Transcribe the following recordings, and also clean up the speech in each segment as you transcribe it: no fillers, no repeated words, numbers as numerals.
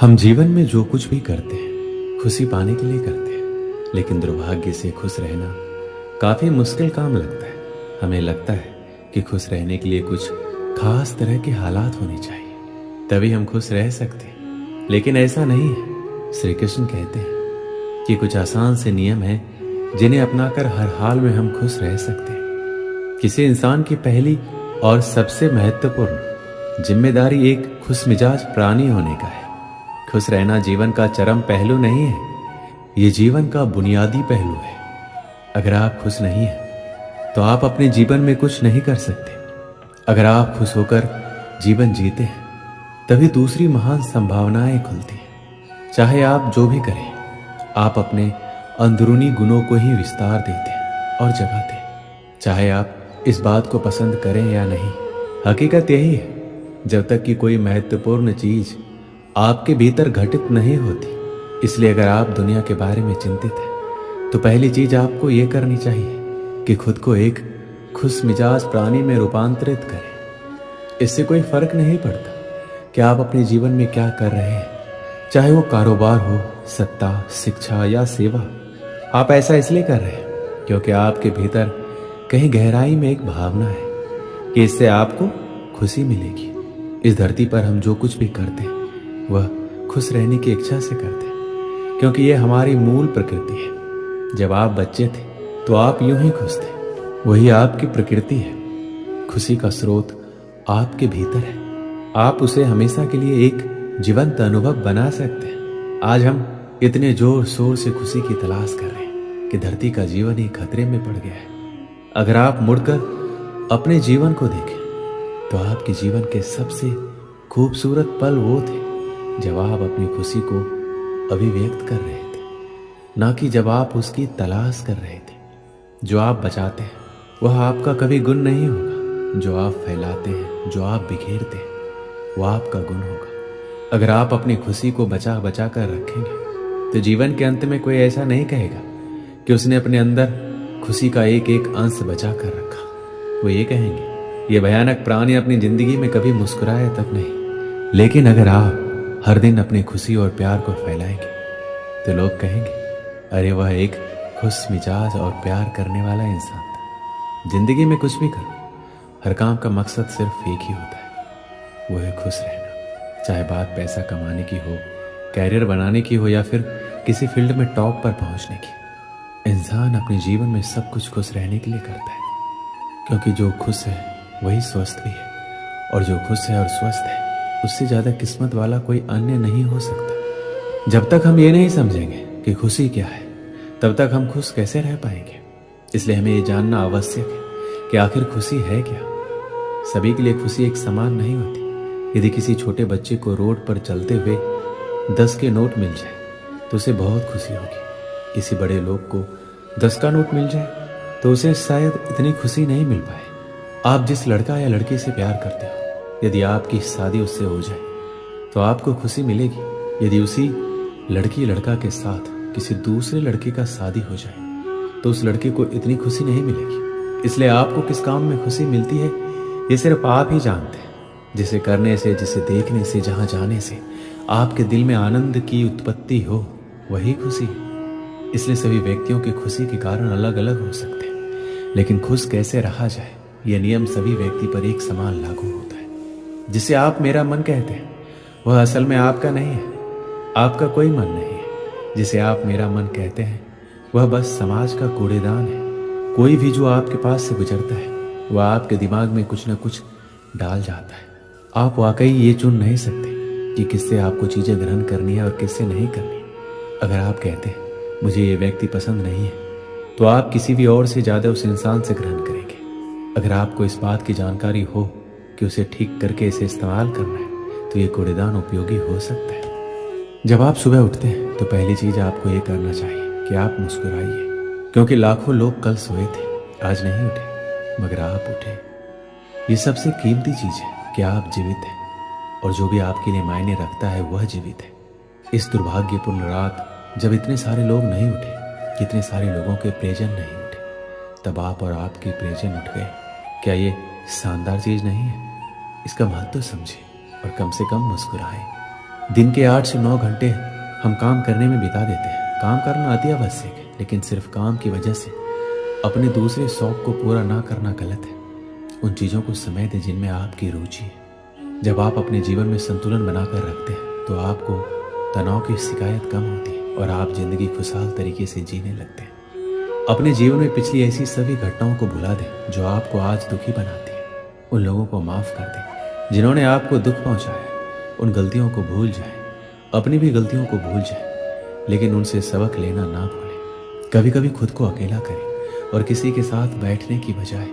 हम जीवन में जो कुछ भी करते हैं खुशी पाने के लिए करते हैं, लेकिन दुर्भाग्य से खुश रहना काफी मुश्किल काम लगता है। हमें लगता है कि खुश रहने के लिए कुछ खास तरह के हालात होने चाहिए, तभी हम खुश रह सकते हैं, लेकिन ऐसा नहीं है। श्री कृष्ण कहते हैं कि कुछ आसान से नियम हैं जिन्हें अपनाकर हर हाल में हम खुश रह सकते हैं। किसी इंसान की पहली और सबसे महत्वपूर्ण जिम्मेदारी एक खुश मिजाज प्राणी होने का है। खुश रहना जीवन का चरम पहलू नहीं है, ये जीवन का बुनियादी पहलू है। अगर आप खुश नहीं हैं तो आप अपने जीवन में कुछ नहीं कर सकते। अगर आप खुश होकर जीवन जीते हैं तभी दूसरी महान संभावनाएं खुलती हैं। चाहे आप जो भी करें, आप अपने अंदरूनी गुणों को ही विस्तार देते हैं और जगाते हैं। चाहे आप इस बात को पसंद करें या नहीं, हकीकत यही है, जब तक कि कोई महत्वपूर्ण चीज आपके भीतर घटित नहीं होती। इसलिए अगर आप दुनिया के बारे में चिंतित हैं तो पहली चीज आपको यह करनी चाहिए कि खुद को एक खुश मिजाज प्राणी में रूपांतरित करें। इससे कोई फर्क नहीं पड़ता कि आप अपने जीवन में क्या कर रहे हैं, चाहे वो कारोबार हो, सत्ता, शिक्षा या सेवा। आप ऐसा इसलिए कर रहे हैं क्योंकि आपके भीतर कहीं गहराई में एक भावना है कि इससे आपको खुशी मिलेगी। इस धरती पर हम जो कुछ भी करते हैं वह खुश रहने की इच्छा से करते हैं, क्योंकि यह हमारी मूल प्रकृति है। जब आप बच्चे थे तो आप यूं ही खुश थे, वही आपकी प्रकृति है। खुशी का स्रोत आपके भीतर है, आप उसे हमेशा के लिए एक जीवंत अनुभव बना सकते हैं। आज हम इतने जोर शोर से खुशी की तलाश कर रहे हैं कि धरती का जीवन ही खतरे में पड़ गया है। अगर आप मुड़कर अपने जीवन को देखें तो आपके जीवन के सबसे खूबसूरत पल वो थे जब आप अपनी खुशी को अभिव्यक्त कर रहे थे, ना कि जब आप उसकी तलाश कर रहे थे। जो आप बचाते हैं वह आपका कभी गुण नहीं होगा, जो आप फैलाते हैं, जो आप बिखेरते हैं, वह आपका गुण होगा। अगर आप अपनी खुशी को बचा बचा कर रखेंगे तो जीवन के अंत में कोई ऐसा नहीं कहेगा कि उसने अपने अंदर खुशी का एक एक अंश बचा कर रखा। वो ये कहेंगे, ये भयानक प्राणी अपनी जिंदगी में कभी मुस्कुराया तक नहीं। लेकिन अगर आप हर दिन अपनी खुशी और प्यार को फैलाएंगे तो लोग कहेंगे, अरे वह एक खुश मिजाज और प्यार करने वाला इंसान था। जिंदगी में कुछ भी करो, हर काम का मकसद सिर्फ एक ही होता है, वो है खुश रहना। चाहे बात पैसा कमाने की हो, कैरियर बनाने की हो या फिर किसी फील्ड में टॉप पर पहुंचने की। इंसान अपने जीवन में सब कुछ खुश रहने के लिए करता है, क्योंकि जो खुश है वही स्वस्थ भी है, और जो खुश है और स्वस्थ है उससे ज्यादा किस्मत वाला कोई अन्य नहीं हो सकता। जब तक हम ये नहीं समझेंगे कि खुशी क्या है, तब तक हम खुश कैसे रह पाएंगे। इसलिए हमें ये जानना आवश्यक है कि आखिर खुशी है क्या। सभी के लिए खुशी एक समान नहीं होती। यदि किसी छोटे बच्चे को रोड पर चलते हुए 10 के नोट मिल जाए तो उसे बहुत खुशी होगी। किसी बड़े लोग को 10 का नोट मिल जाए तो उसे शायद इतनी खुशी नहीं मिल पाए। आप जिस लड़का या लड़की से प्यार करते हो, यदि आपकी शादी उससे हो जाए तो आपको खुशी मिलेगी। यदि उसी लड़की लड़का के साथ किसी दूसरे लड़के का शादी हो जाए तो उस लड़के को इतनी खुशी नहीं मिलेगी। इसलिए आपको किस काम में खुशी मिलती है ये सिर्फ आप ही जानते हैं। जिसे करने से, जिसे देखने से, जहां जाने से आपके दिल में आनंद की उत्पत्ति हो, वही खुशी है। इसलिए सभी व्यक्तियों की खुशी के कारण अलग अलग हो सकते हैं, लेकिन खुश कैसे रहा जाए यह नियम सभी व्यक्ति पर एक समान लागू होता है। जिसे आप मेरा मन कहते हैं वह असल में आपका नहीं है, आपका कोई मन नहीं है। जिसे आप मेरा मन कहते हैं वह बस समाज का कूड़ेदान है। कोई भी जो आपके पास से गुजरता है वह आपके दिमाग में कुछ न कुछ डाल जाता है। आप वाकई ये चुन नहीं सकते कि किससे आपको चीजें ग्रहण करनी है और किससे नहीं करनी। अगर आप कहते हैं मुझे ये व्यक्ति पसंद नहीं है तो आप किसी भी और से ज्यादा उस इंसान से ग्रहण करेंगे। अगर आपको इस बात की जानकारी हो कि उसे ठीक करके इसे इस्तेमाल करना है तो ये कूड़ेदान उपयोगी हो सकता है। जब आप सुबह उठते हैं तो पहली चीज आपको ये करना चाहिए कि आप मुस्कुराइए, क्योंकि लाखों लोग कल सोए थे, आज नहीं उठे, मगर आप उठे। ये सबसे कीमती चीज है कि आप जीवित हैं, और जो भी आपके लिए मायने रखता है वह जीवित है। इस दुर्भाग्यपूर्ण रात जब इतने सारे लोग नहीं उठे, इतने सारे लोगों के प्रियजन नहीं उठे, तब आप और आपके प्रियजन उठ गए। क्या ये शानदार चीज नहीं है? इसका महत्व समझे और कम से कम मुस्कुराएं। दिन के 8 से 9 घंटे हम काम करने में बिता देते हैं। काम करना अति आवश्यक है, लेकिन सिर्फ काम की वजह से अपने दूसरे शौक को पूरा ना करना गलत है। उन चीज़ों को समय दें जिनमें आपकी रुचि है। जब आप अपने जीवन में संतुलन बनाकर रखते हैं तो आपको तनाव की शिकायत कम होती है और आप जिंदगी खुशहाल तरीके से जीने लगते हैं। अपने जीवन में पिछली ऐसी सभी घटनाओं को भुला दें जो आपको आज दुखी बनाती है। उन लोगों को माफ़ कर दें जिन्होंने आपको दुख पहुंचाया। उन गलतियों को भूल जाएं, अपनी भी गलतियों को भूल जाएं, लेकिन उनसे सबक लेना ना भूलें। कभी कभी खुद को अकेला करें और किसी के साथ बैठने की बजाय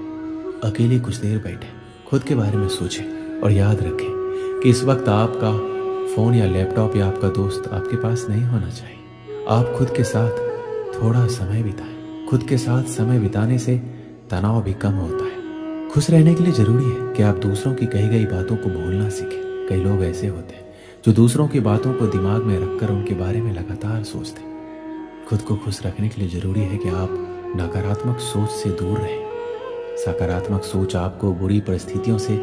अकेले कुछ देर बैठें, खुद के बारे में सोचें और याद रखें कि इस वक्त आपका फ़ोन या लैपटॉप या आपका दोस्त आपके पास नहीं होना चाहिए। आप खुद के साथ थोड़ा समय बिताएं। खुद के साथ समय बिताने से तनाव भी कम होता है। खुश रहने के लिए ज़रूरी है कि आप दूसरों की कही गई बातों को भूलना सीखें। कई लोग ऐसे होते हैं जो दूसरों की बातों को दिमाग में रखकर उनके बारे में लगातार सोचते हैं। खुद को खुश रखने के लिए ज़रूरी है कि आप नकारात्मक सोच से दूर रहें। सकारात्मक सोच आपको बुरी परिस्थितियों से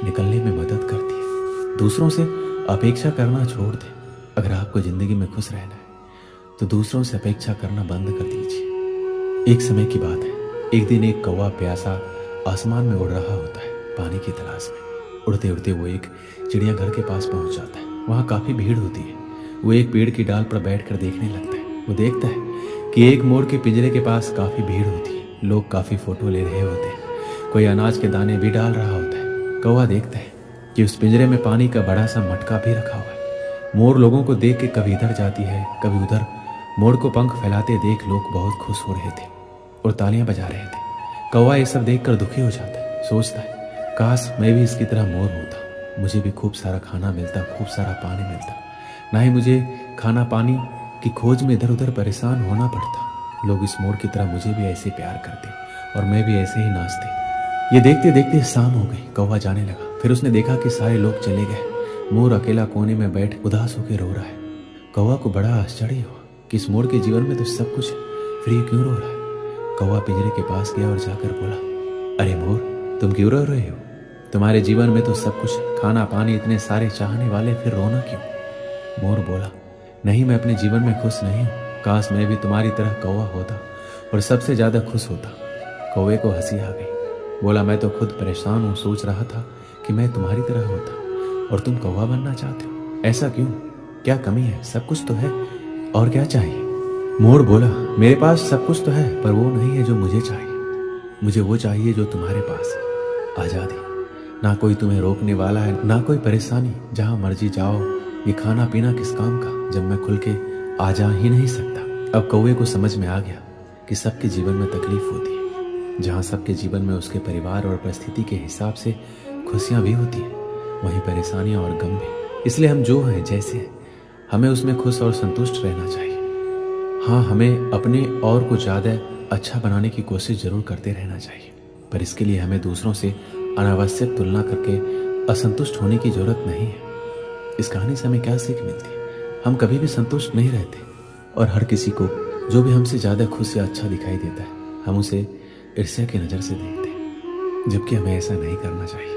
निकलने में मदद करती है। दूसरों से अपेक्षा करना छोड़ दें। अगर आपको ज़िंदगी में खुश रहना है तो दूसरों से अपेक्षा करना बंद कर दीजिए। एक समय की बात है, एक दिन एक कौवा प्यासा आसमान में उड़ रहा होता है पानी की तलाश में। उड़ते उड़ते वो एक चिड़ियाघर के पास पहुंच जाता है। वहाँ काफ़ी भीड़ होती है। वो एक पेड़ की डाल पर बैठकर देखने लगता है। वो देखता है कि एक मोर के पिंजरे के पास काफ़ी भीड़ होती है। लोग काफ़ी फ़ोटो ले रहे होते हैं। कोई अनाज के दाने भी डाल रहा होता है। कौवा देखता है कि उस पिंजरे में पानी का बड़ा सा मटका भी रखा हुआ है। मोर लोगों को देख के कभी इधर जाती है कभी उधर। मोर को पंख फैलाते देख लोग बहुत खुश हो रहे थे और तालियां बजा रहे थे। कौवा ये सब देखकर दुखी हो जाता है। सोचता है काश मैं भी इसकी तरह मोर होता, मुझे भी खूब सारा खाना मिलता, खूब सारा पानी मिलता, ना ही मुझे खाना पानी की खोज में इधर उधर परेशान होना पड़ता। लोग इस मोर की तरह मुझे भी ऐसे प्यार करते और मैं भी ऐसे ही नाचते। ये देखते देखते शाम हो गई। कौवा जाने लगा। फिर उसने देखा कि सारे लोग चले गए। मोर अकेला कोने में बैठ उदास होकर रो रहा है। कौवा को बड़ा आश्चर्य हुआ कि इस मोर के जीवन में तो सब कुछ है, फिर ये क्यों रो रहा है। कौवा पिंजरे के पास गया और जाकर बोला, अरे मोर, तुम क्यों रो रहे हो? तुम्हारे जीवन में तो सब कुछ है, खाना पानी, इतने सारे चाहने वाले, फिर रोना क्यों? मोर बोला, नहीं, मैं अपने जीवन में खुश नहीं हूँ। काश मैं भी तुम्हारी तरह कौवा होता और सबसे ज़्यादा खुश होता। कौवे को हंसी आ गई। बोला, मैं तो खुद परेशान हूँ। सोच रहा था कि मैं तुम्हारी तरह होता और तुम कौवा बनना चाहते हो। ऐसा क्यों? क्या कमी है? सब कुछ तो है, और क्या चाहिए? मोर बोला, मेरे पास सब कुछ तो है, पर वो नहीं है जो मुझे चाहिए। मुझे वो चाहिए जो तुम्हारे पास है, आज़ादी। ना कोई तुम्हें रोकने वाला है, ना कोई परेशानी। जहाँ मर्जी जाओ। ये खाना पीना किस काम का जब मैं खुल के आ जा ही नहीं सकता। अब कौवे को समझ में आ गया कि सबके जीवन में तकलीफ होती है। जहाँ सबके जीवन में उसके परिवार और परिस्थिति के हिसाब से खुशियाँ भी होती हैं, वहीं परेशानियाँ और गम भी। इसलिए हम जो हैं जैसे हैं, हमें उसमें खुश और संतुष्ट रहना चाहिए। हाँ, हमें अपने और को ज़्यादा अच्छा बनाने की कोशिश ज़रूर करते रहना चाहिए, पर इसके लिए हमें दूसरों से अनावश्यक तुलना करके असंतुष्ट होने की ज़रूरत नहीं है। इस कहानी से हमें क्या सीख मिलती है? हम कभी भी संतुष्ट नहीं रहते और हर किसी को जो भी हमसे ज़्यादा खुश या अच्छा दिखाई देता है, हम उसे ईर्ष्या की नज़र से देखते हैं, जबकि हमें ऐसा नहीं करना चाहिए।